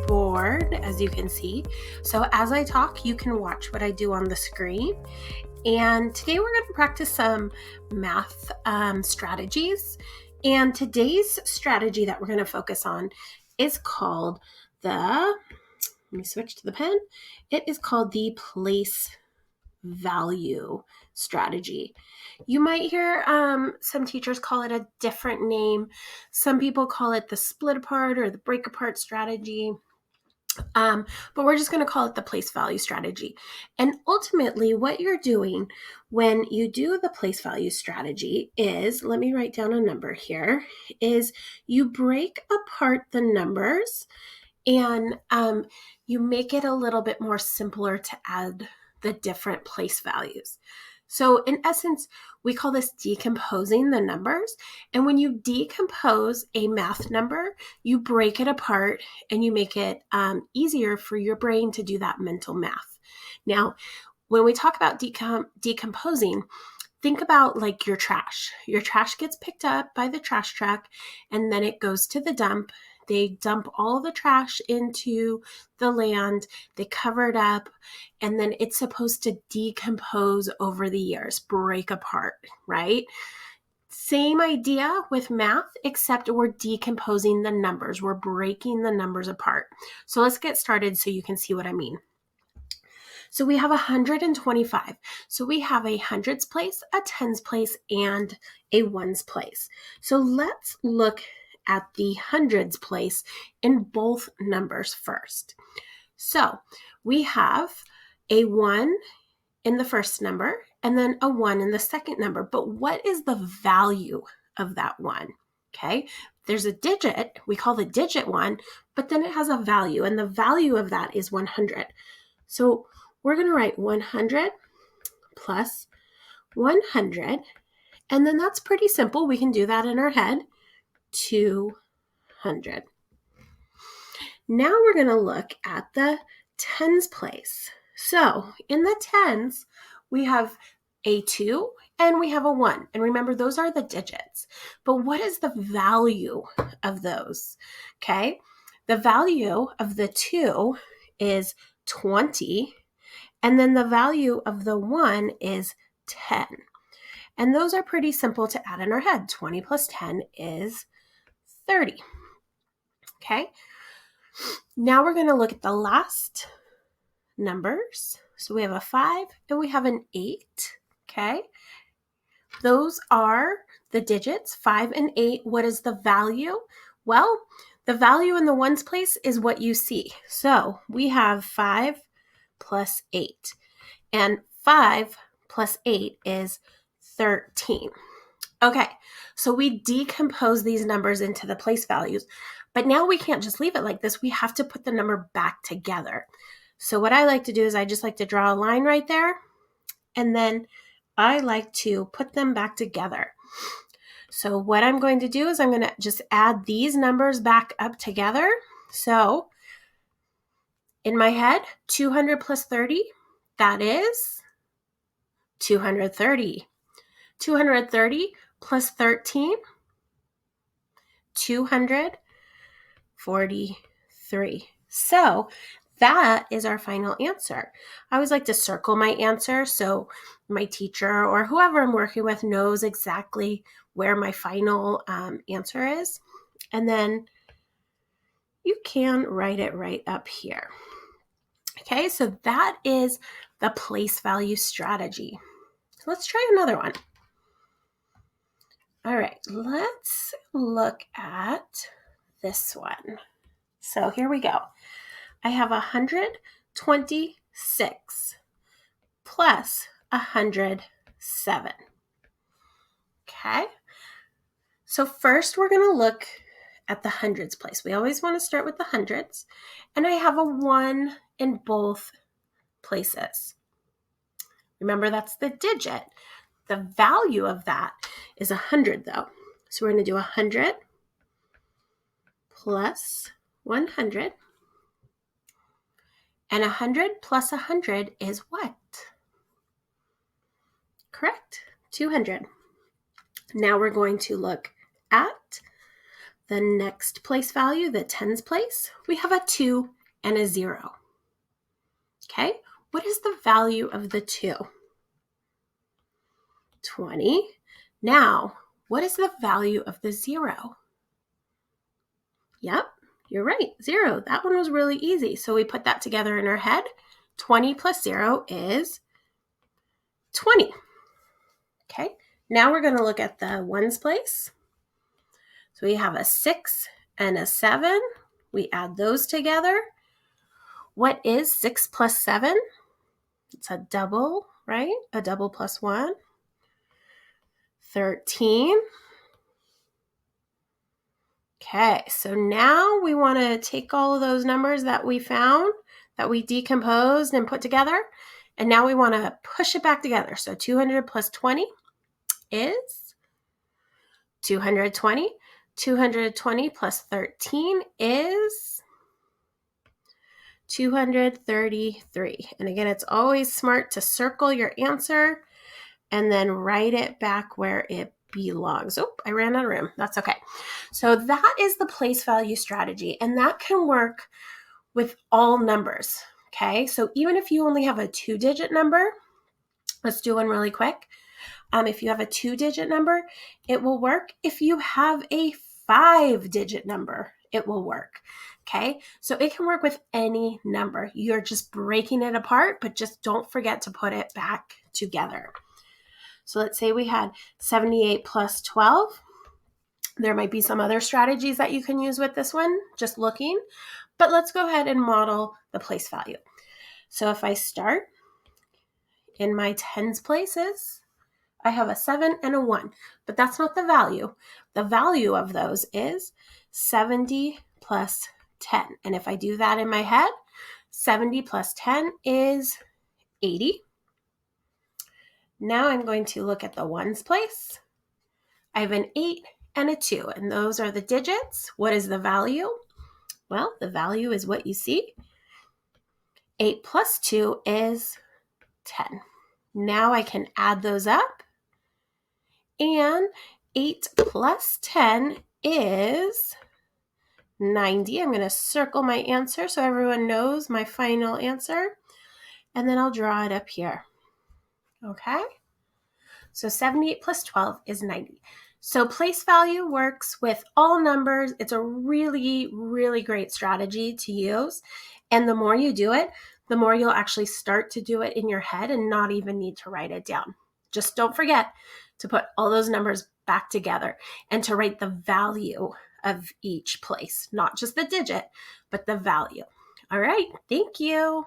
board, as you can see. So as I talk, you can watch what I do on the screen. And today we're going to practice some math strategies. And today's strategy that we're going to focus on is called let me switch to the pen. It is called the place value strategy. You might hear some teachers call it a different name. Some people call it the split apart or the break apart strategy. But we're just going to call it the place value strategy. And ultimately, what you're doing when you do the place value strategy is, let me write down a number here, is you break apart the numbers and you make it a little bit more simpler to add the different place values. So in essence, we call this decomposing the numbers. And when you decompose a math number, you break it apart and you make it easier for your brain to do that mental math. Now, when we talk about decomposing, think about like your trash. Your trash gets picked up by the trash truck and then it goes to the dump. They dump all the trash into the land, they cover it up, and then it's supposed to decompose over the years, break apart, right? Same idea with math, except we're decomposing the numbers. We're breaking the numbers apart. So let's get started so you can see what I mean. So we have 125. So we have a hundreds place, a tens place, and a ones place. So let's look at the hundreds place in both numbers first. So we have a 1 in the first number and then a 1 in the second number. But what is the value of that 1? Okay, there's a digit, we call the digit 1, but then it has a value, and the value of that is 100. So we're going to write 100 plus 100, and then that's pretty simple. We can do that in our head. 200. Now we're going to look at the tens place. So in the tens, we have a 2 and we have a 1. And remember, those are the digits. But what is the value of those? Okay, the value of the 2 is 20. And then the value of the 1 is 10. And those are pretty simple to add in our head. 20 plus 10 is 30. Okay. Now we're going to look at the last numbers. So we have a 5 and we have an 8. Okay. Those are the digits, 5 and 8. What is the value? Well, the value in the ones place is what you see. So we have 5 plus 8. And 5 plus 8 is 13. Okay, so we decompose these numbers into the place values, but now we can't just leave it like this. We have to put the number back together. So what I like to do is I just like to draw a line right there, and then I like to put them back together. So what I'm going to do is I'm going to just add these numbers back up together. So in my head, 200 plus 30, that is 230. 230 plus 13, 243. So that is our final answer. I always like to circle my answer so my teacher or whoever I'm working with knows exactly where my final answer is. And then you can write it right up here. Okay, so that is the place value strategy. So let's try another one. All right, let's look at this one. So here we go. I have 126 plus 107. Okay, so first we're going to look at the hundreds place. We always want to start with the hundreds, and I have a 1 in both places. Remember, that's the digit. The value of that is 100 though. So we're going to do 100 plus 100. And 100 plus 100 is what? Correct, 200. Now we're going to look at the next place value, the tens place, we have a 2 and a 0. Okay, what is the value of the 2? 20. Now, what is the value of the 0? Yep, you're right, 0. That one was really easy. So we put that together in our head. 20 plus 0 is 20. Okay, now we're going to look at the ones place. So we have a 6 and a 7. We add those together. What is 6 plus 7? It's a double, right? A double plus 1. 13. Okay, so now we want to take all of those numbers that we found, that we decomposed and put together, and now we want to push it back together. So 200 plus 20 is 220. 220 plus 13 is 233. And again, it's always smart to circle your answer and then write it back where it belongs. Oh, I ran out of room. That's okay. So that is the place value strategy, and that can work with all numbers. Okay, so even if you only have a 2-digit number, let's do one really quick. If you have a 2-digit number, it will work. If you have a 5-digit number, it will work. Okay, so it can work with any number. You're just breaking it apart, but just don't forget to put it back together. So let's say we had 78 plus 12. There might be some other strategies that you can use with this one, just looking, but let's go ahead and model the place value. So if I start in my tens places, I have a 7 and a 1, but that's not the value. The value of those is 70 plus 10. And if I do that in my head, 70 plus 10 is 80. Now I'm going to look at the ones place. I have an 8 and a 2, and those are the digits. What is the value? Well, the value is what you see. 8 plus 2 is 10. Now I can add those up. And 8 plus 10 is 90. I'm going to circle my answer so everyone knows my final answer. And then I'll draw it up here. Okay? So 78 plus 12 is 90. So place value works with all numbers. It's a really, really great strategy to use. And the more you do it, the more you'll actually start to do it in your head and not even need to write it down. Just don't forget to put all those numbers back together and to write the value of each place, not just the digit, but the value. All right, thank you.